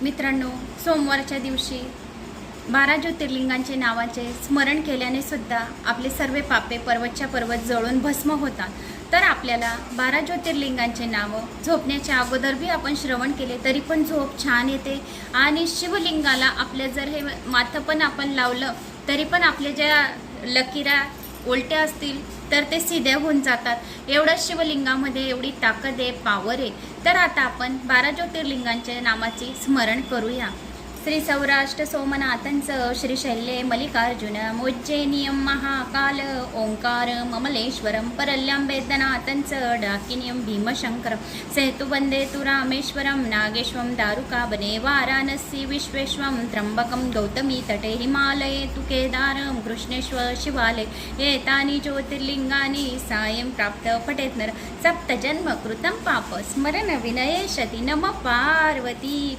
मित्रांनो, सोमवारच्या दिवशी 12 ज्योतिर्लिंगांचे नावाचे स्मरण केल्याने सुद्धा आपले सर्व पापे पर्वतच्या पर्वत जळून भस्म होतात. तर आपल्याला 12 ज्योतिर्लिंगांचे नावं झोपण्याच्या अगोदर बी आपण श्रवण केले तरी पण झोप छान येते. आणि शिवलिंगाला आपल्या जर हे माथं पण आपण लावलं तरी पण आपल्या ज्या लकीरा उलट्या असतील तर ते सिधे होऊन जातात. एवढं शिवलिंगामध्ये एवढी ताकद आहे, पावर आहे. तर आता आपण 12 ज्योतिर्लिंगांच्या नामाची स्मरण करूया. श्री सौराष्ट्र सोमनाथंचं, श्रीशैल्ये मल्लिकार्जुन, उज्जैनियम महाकाल, ओंकार ममलेश्वरम, परल्यम वेदनाथंचं, डाकिनियम भीमशंकरम, सेतुबंदे तु रामेश्वरम, नागेश्वरम दारुकाबने, वाराणसी विश्वेश्वरम, त्र्यंबकम गौतमी तटे, हिमालये तु केदारम, कृष्णेश्वर शिवालय, एतानि ज्योतिर्लिंगानि सायं प्राप्त पठेत नर, सप्तजन्म कृतं पाप स्मरण विनयेशति नमः पार्वती.